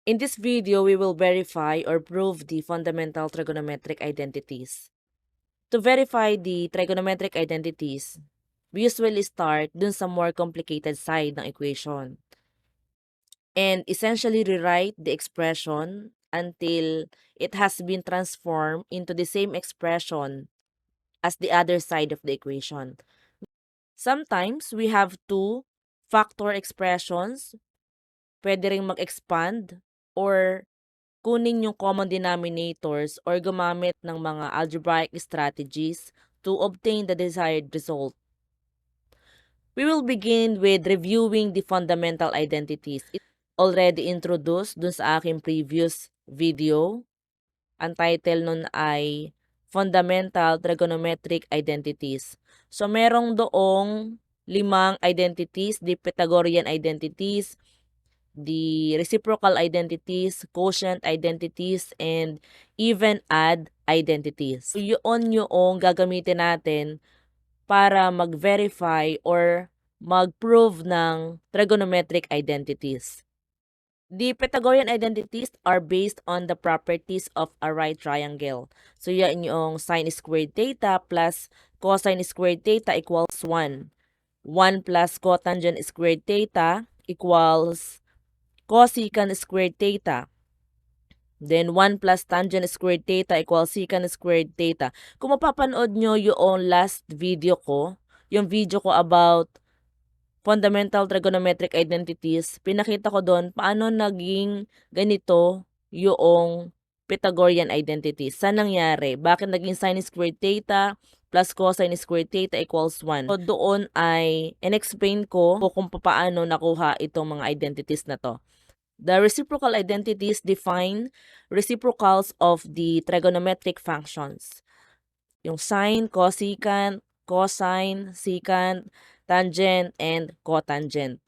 In this video, we will verify or prove the fundamental trigonometric identities. To verify the trigonometric identities, we usually start dun sa more complicated side ng equation and essentially rewrite the expression until it has been transformed into the same expression as the other side of the equation. Sometimes we have two factor expressions, pwede ring mag-expand or kunin yung common denominators or gumamit ng mga algebraic strategies to obtain the desired result. We will begin with reviewing the fundamental identities. It's already introduced dun sa aking previous video. Ang title nun ay Fundamental Trigonometric Identities. So merong doong 5 identities, the Pythagorean identities, the reciprocal identities, quotient identities, and even odd identities. So, yun yung gagamitin natin para mag-verify or mag-prove ng trigonometric identities. The Pythagorean identities are based on the properties of a right triangle. So, yan yung sine squared theta plus cosine squared theta equals 1. 1 plus cotangent squared theta equals cosecant squared theta. Then 1 plus tangent squared theta equals secant squared theta. Kung mapapanood nyo yung last video ko, yung video ko about fundamental trigonometric identities, pinakita ko doon paano naging ganito yung Pythagorean identities. Saan nangyari? Bakit naging sine squared theta plus cosine squared theta equals 1? So doon ay in-explain ko kung paano nakuha itong mga identities na to. The reciprocal identities define reciprocals of the trigonometric functions. Yung sine, cosecant, cosine, secant, tangent, and cotangent.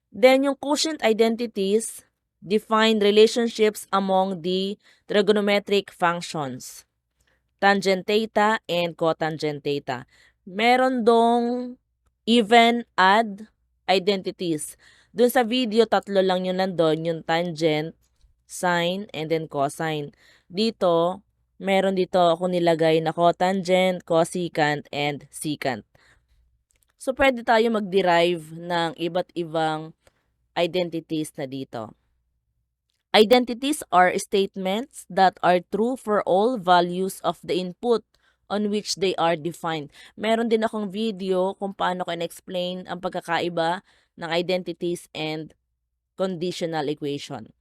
Then yung quotient identities define relationships among the trigonometric functions. Tangent theta and cotangent theta. Meron dong even odd identities. Dun sa video, 3 lang yung nandun, yung tangent, sine, and then cosine. Dito, meron dito ako nilagay na cotangent, cosecant, and secant. So, pwede tayo mag-derive ng iba't ibang identities na dito. Identities are statements that are true for all values of the input on which they are defined. Meron din akong video kung paano ko in-explain ang pagkakaiba ng identities and conditional equation.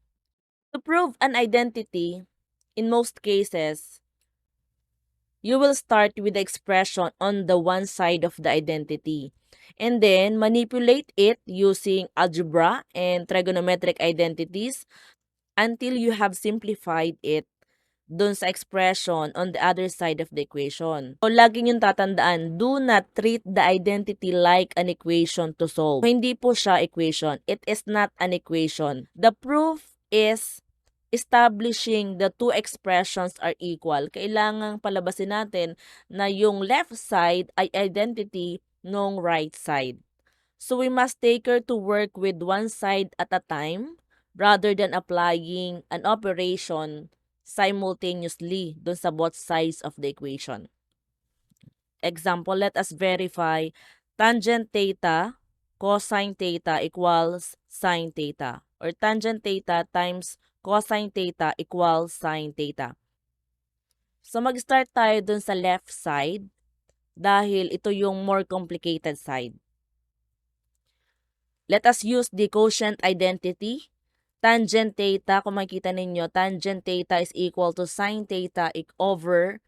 To prove an identity, in most cases, you will start with the expression on the one side of the identity and then manipulate it using algebra and trigonometric identities until you have simplified it dun sa expression on the other side of the equation. So, lagi niyong tatandaan, do not treat the identity like an equation to solve. Hindi po siya equation. It is not an equation. The proof is establishing the two expressions are equal. Kailangang palabasin natin na yung left side ay identity ng right side. So, we must take her to work with one side at a time rather than applying an operation simultaneously dun sa both sides of the equation. Example, let us verify tangent theta cosine theta equals sine theta or tangent theta times cosine theta equals sine theta. So mag-start tayo dun sa left side dahil ito yung more complicated side. Let us use the quotient identity. Tangent theta, kung makikita ninyo, tangent theta is equal to sine theta over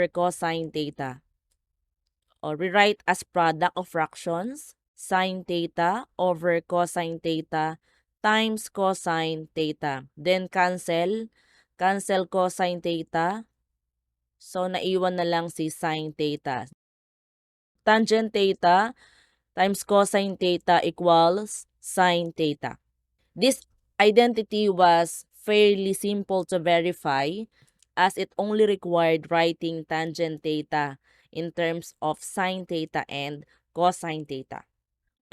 cosine theta. Or rewrite as product of fractions, sine theta over cosine theta times cosine theta. Then cancel cosine theta. So naiwan na lang si sine theta. Tangent theta times cosine theta equals sine theta. This identity was fairly simple to verify as it only required writing tangent theta in terms of sine theta and cosine theta.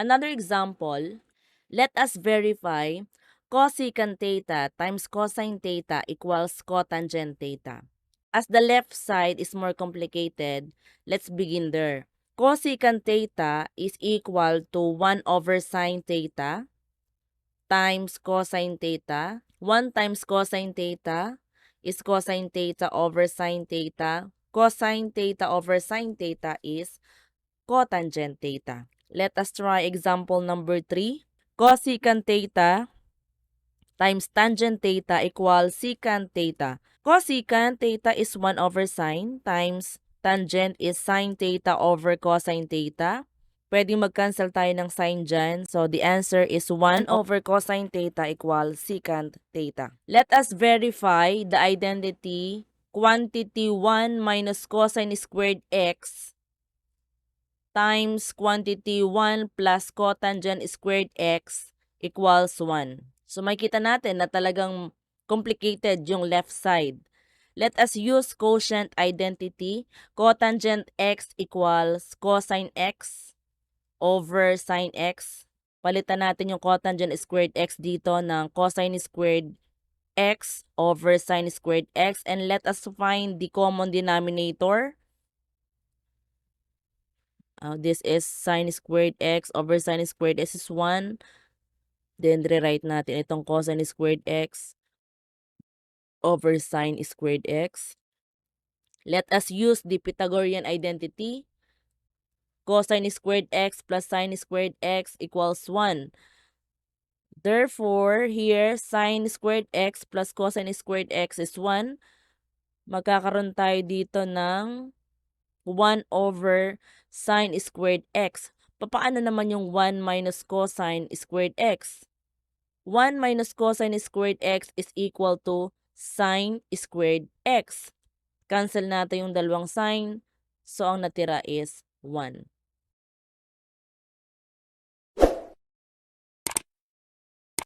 Another example, let us verify cosecant theta times cosine theta equals cotangent theta. As the left side is more complicated, let's begin there. Cosecant theta is equal to 1 over sine theta times cosine theta. 1 times cosine theta is cosine theta over sine theta. Cosine theta over sine theta is cotangent theta. Let us try example number 3. Cosecant theta times tangent theta equals secant theta. Cosecant theta is 1 over sine times tangent is sine theta over cosine theta. Pwede mag-cancel tayo ng sine dyan. So, the answer is 1 over cosine theta equals secant theta. Let us verify the identity quantity 1 minus cosine squared x times quantity 1 plus cotangent squared x equals 1. So makita natin na talagang complicated yung left side. Let us use quotient identity. Cotangent x equals cosine x over sine x. Palitan natin yung cotangent squared x dito ng cosine squared x over sine squared x. And let us find the common denominator. This is sine squared x over sine squared x is 1. Then, rewrite natin itong cosine squared x over sine squared x. Let us use the Pythagorean identity. Cosine squared x plus sine squared x equals 1. Therefore, here, sine squared x plus cosine squared x is 1. Magkakaroon tayo dito ng 1 over sine squared x. Paano naman yung 1 minus cosine squared x? 1 minus cosine squared x is equal to sine squared x. Cancel natin yung dalawang sine. So, ang natira is 1.